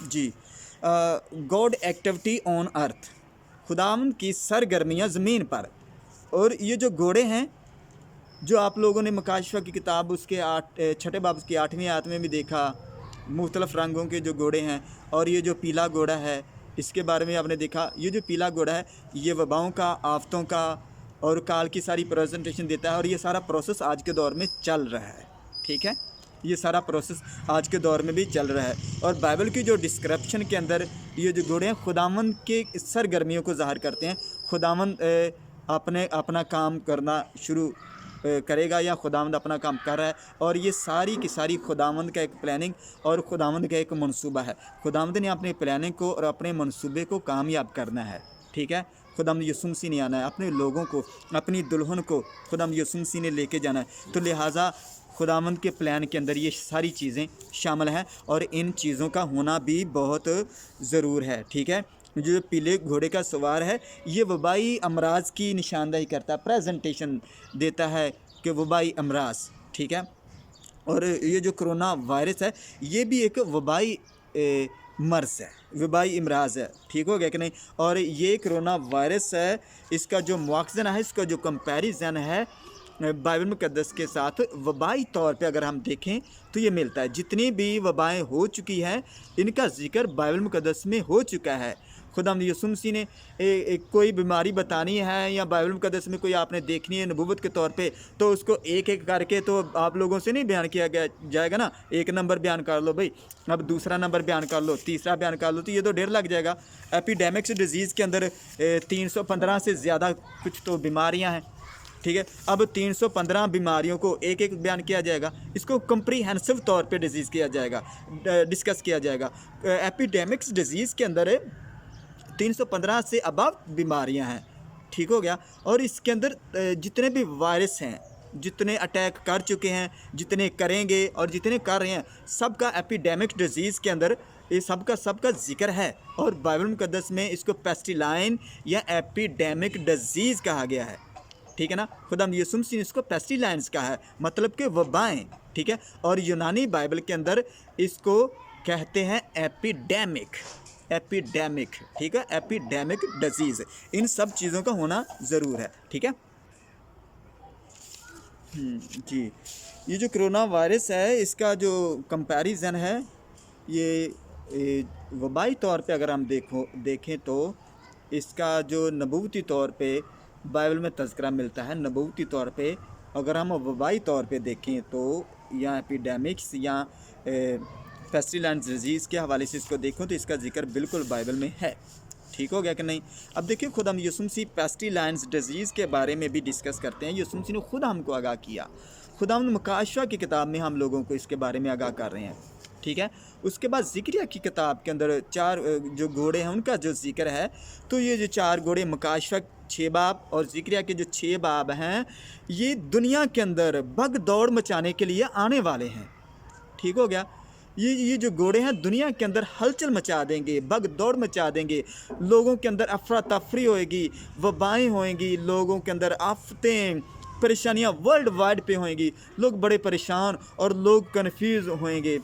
Ji, God activity on earth, खुदावंद की सरगर्मियाँ ज़मीन पर। और ये जो घोड़े हैं, जो आप लोगों ने मकाशिफ़ा की किताब उसके छठे बाब की 8वीं आयत में भी देखा, मुख्तलिफ़ रंगों के जो घोड़े हैं। और ये जो पीला घोड़ा है, इसके बारे में आपने देखा, ये जो पीला घोड़ा है ये वबाओं का, आफ़तों का और काल की सारी प्रेजेंटेशन देता है। और ये सारा प्रोसेस आज के दौर में चल रहा है, ठीक है। ये सारा प्रोसेस आज के दौर में भी चल रहा है। और बाइबल की जो डिस्क्रिप्शन के अंदर ये जो घोड़े हैं खुदावंद के सरगर्मियों को ज़ाहिर करते हैं। खुदावंद अपना काम करना शुरू करेगा, या खुदावंद अपना काम कर रहा है। और ये सारी की सारी खुदावंद का एक प्लानिंग और खुदावंद का एक मंसूबा है। खुदावंद ने अपने प्लानिंग को और अपने मंसूबे को कामयाब करना है, ठीक है। खुदावंद यीशु मसीह ने आना है, अपने लोगों को, अपनी दुल्हन को खुदावंद यीशु मसीह ने लेके जाना है। तो लिहाजा खुदावंद के प्लान के अंदर ये सारी चीज़ें शामिल हैं और इन चीज़ों का होना भी बहुत ज़रूर है, ठीक है। जो पीले घोड़े का सवार है ये वबाई अमराज की निशानदाही करता है, प्रेजेंटेशन देता है कि वबाई अमराज, ठीक है। और ये जो कोरोना वायरस है ये भी एक वबाई मर्ज़ है, वबाई इमराज है, ठीक हो गया कि नहीं। और ये कोरोना वायरस है, इसका जो मुआवज़ा है, इसका जो कंपैरिजन है बाइबल मुक़द्दस के साथ वबाई तौर पे अगर हम देखें तो ये मिलता है। जितनी भी वबाएँ हो चुकी हैं इनका ज़िक्र बाइबल मुक़द्दस में हो चुका है। खुदावंद यीशु मसीह ने कोई बीमारी बतानी है या बाइबल मुक़द्दस में कोई आपने देखनी है नबूवत के तौर पे, तो उसको एक एक करके तो आप लोगों से नहीं बयान किया गया जाएगा ना। एक नंबर बयान कर लो भाई, अब दूसरा नंबर बयान कर लो, तीसरा बयान कर लो, तो ये तो ढेर लग जाएगा। एपिडेमिक्स डिजीज़ के अंदर 315 से ज़्यादा कुछ तो बीमारियाँ हैं, ठीक है। अब 315 बीमारियों को एक एक बयान किया जाएगा, इसको कंप्रीहेंसिव तौर पे डिजीज़ किया जाएगा, डिस्कस किया जाएगा। एपिडेमिक्स डिजीज़ के अंदर 315 से अबव बीमारियां हैं, ठीक हो गया। और इसके अंदर जितने भी वायरस हैं, जितने अटैक कर चुके हैं, जितने करेंगे और जितने कर रहे हैं, सबका एपिडेमिक डिजीज़ के अंदर ये सबका जिक्र है। और बाइबल मुक़द्दस में इसको पेस्टिलाइन या एपिडेमिक डिजीज़ कहा गया है, ठीक है ना। खुदावंद यीशु मसीह ने इसको पेस्टिलाइंस कहा है, मतलब कि वबाएँ, ठीक है। और यूनानी बाइबल के अंदर इसको कहते हैं एपिडेमिक, ठीक है, एपिडेमिक डिजीज़। इन सब चीज़ों का होना ज़रूर है, ठीक है। जी, ये जो कोरोना वायरस है इसका जो कंपैरिजन है ये वबाई तौर पे अगर हम देखें तो इसका जो नबूवती तौर पे बाइबल में तज़किरा मिलता है। नबूवती तौर पे अगर हम वबाई तौर पे देखें तो या एपिडेमिक्स या पेस्टिलाइंस डिजीज़ के हवाले से इसको देखो तो इसका जिक्र बिल्कुल बाइबल में है, ठीक हो गया कि नहीं। अब देखिए खुदावंद यीशु मसीह पेस्टिलाइंस डिजीज़ के बारे में भी डिस्कस करते हैं। यीशु मसीह ने खुद हमको आगाह किया, खुदावंद मकाशिफ़ा की किताब में हम लोगों को इसके बारे में आगाह कर रहे हैं, ठीक है। उसके बाद ज़िक्रिया की किताब के अंदर 4 जो घोड़े हैं उनका जो जिक्र है, तो ये जो 4 घोड़े मकाशिफ़ा 6 बाब और ज़िक्रिया के जो 6 बाब हैं ये दुनिया के अंदर भग दौड़ मचाने के लिए आने वाले हैं, ठीक हो गया। ये जो घोड़े हैं दुनिया के अंदर हलचल मचा देंगे, भग दौड़ मचा देंगे, लोगों के अंदर अफरा तफरी होएगी, वबाएँ होएंगी, लोगों के अंदर आफतें परेशानियाँ वर्ल्ड वाइड पे होएंगी, लोग बड़े परेशान और लोग कन्फ्यूज़ होएंगे।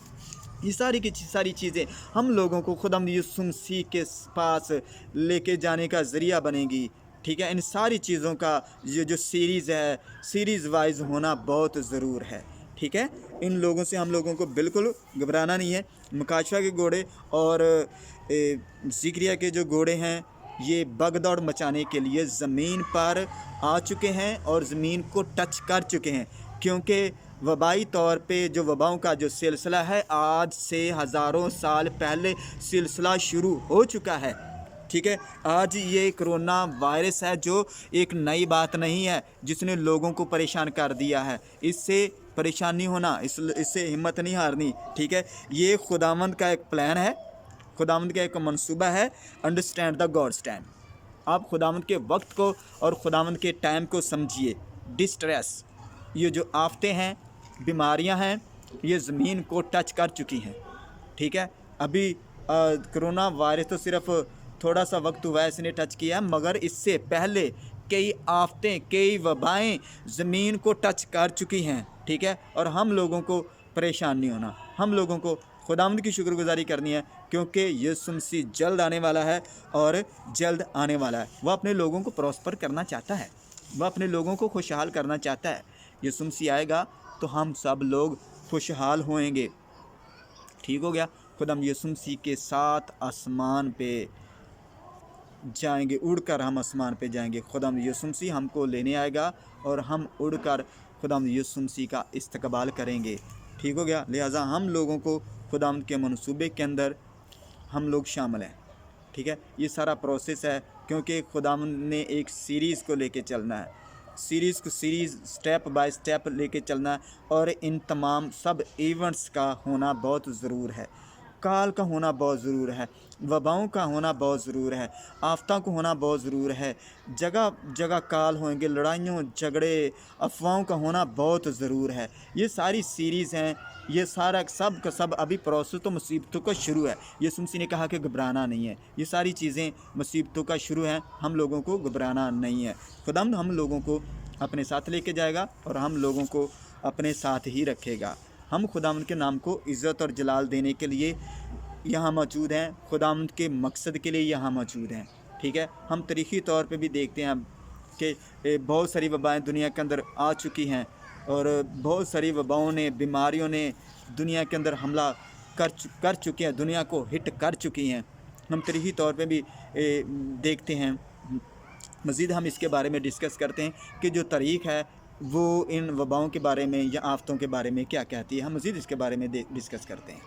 ये सारी की सारी चीज़ें हम लोगों को खुदावंद यीशु मसीह के पास लेके जाने का ज़रिया बनेंगी, ठीक है। इन सारी चीज़ों का ये जो सीरीज़ है, सीरीज़ वाइज होना बहुत ज़रूर है, ठीक है। इन लोगों से हम लोगों को बिल्कुल घबराना नहीं है। मकाशिफ़ा के घोड़े और ज़िक्रिया के जो घोड़े हैं ये भगदौड़ मचाने के लिए ज़मीन पर आ चुके हैं और ज़मीन को टच कर चुके हैं, क्योंकि वबाई तौर पे जो वबाओं का जो सिलसिला है आज से हज़ारों साल पहले सिलसिला शुरू हो चुका है, ठीक है। आज ये कोरोना वायरस है जो एक नई बात नहीं है जिसने लोगों को परेशान कर दिया है। इससे परेशान नहीं होना, इससे हिम्मत नहीं हारनी, ठीक है। ये खुदावंद का एक प्लान है, खुदावंद का एक मंसूबा है। अंडरस्टैंड द गॉड्स टाइम, आप खुदावंद के वक्त को और खुदावंद के टाइम को समझिए। डिस्ट्रेस, ये जो आफतें हैं, बीमारियां हैं, ये ज़मीन को टच कर चुकी हैं, ठीक है। अभी कोरोना वायरस तो सिर्फ थोड़ा सा वक्त हुआ है इसने टच किया, मगर इससे पहले कई आफतें, कई वबाएँ ज़मीन को टच कर चुकी हैं, ठीक है। और हम लोगों को परेशान नहीं होना, हम लोगों को खुदावंद की शुक्रगुजारी करनी है, क्योंकि यीशु मसीह जल्द आने वाला है और जल्द आने वाला है। वह अपने लोगों को प्रॉस्पर करना चाहता है, वह अपने लोगों को खुशहाल करना चाहता है। यीशु मसीह आएगा तो हम सब लोग खुशहाल होएंगे। ठीक हो गया। खुदावंद यीशु मसीह के साथ आसमान पे जाएंगे, उड़कर हम आसमान पे जाएंगे। खुदावंद यीशु मसीह हमको लेने आएगा और हम उड़कर खुदावंद यीशु मसीह का इस्तकबाल करेंगे। ठीक हो गया। लिहाजा हम लोगों को खुदावंद के मनसूबे के अंदर हम लोग शामिल हैं। ठीक है, ये सारा प्रोसेस है, क्योंकि खुदावंद ने एक सीरीज़ को लेके चलना है, सीरीज़ स्टेप बाय स्टेप लेके चलना है। और इन तमाम सब इवेंट्स का होना बहुत ज़रूर है, काल का होना बहुत ज़रूर है, वबाओं का होना बहुत ज़रूर है, आफतों को होना बहुत ज़रूर है, जगह जगह काल होंगे, लड़ाइयों झगड़े अफवाहों का होना बहुत ज़रूर है। ये सारी सीरीज़ हैं, ये सारा सब का सब अभी प्रोसेस तो मुसीबतों का शुरू है। यीशु मसीह ने कहा कि घबराना नहीं है, ये सारी चीज़ें मुसीबतों का शुरू हैं, हम लोगों को घबराना नहीं है। खुदावंद हम लोगों को अपने साथ लेके जाएगा और हम लोगों को अपने साथ ही रखेगा। हम खुदावंद के नाम को इज़्ज़त और जलाल देने के लिए यहाँ मौजूद हैं, खुदावंद के मकसद के लिए यहाँ मौजूद हैं। ठीक है, हम तारीख़ी तौर पे भी देखते हैं कि बहुत सारी वबाएँ दुनिया के अंदर आ चुकी हैं और बहुत सारी वबाओं ने, बीमारियों ने दुनिया के अंदर हमला कर चुके हैं, दुनिया को हिट कर चुकी हैं। हम तारीख़ी तौर पे भी देखते हैं। मज़ीद हम इसके बारे में डिस्कस करते हैं कि जो तारीख़ है वो इन वबाओं के बारे में या आफ़तों के बारे में क्या कहती है। हम मज़ीद इसके बारे में डिस्कस करते हैं।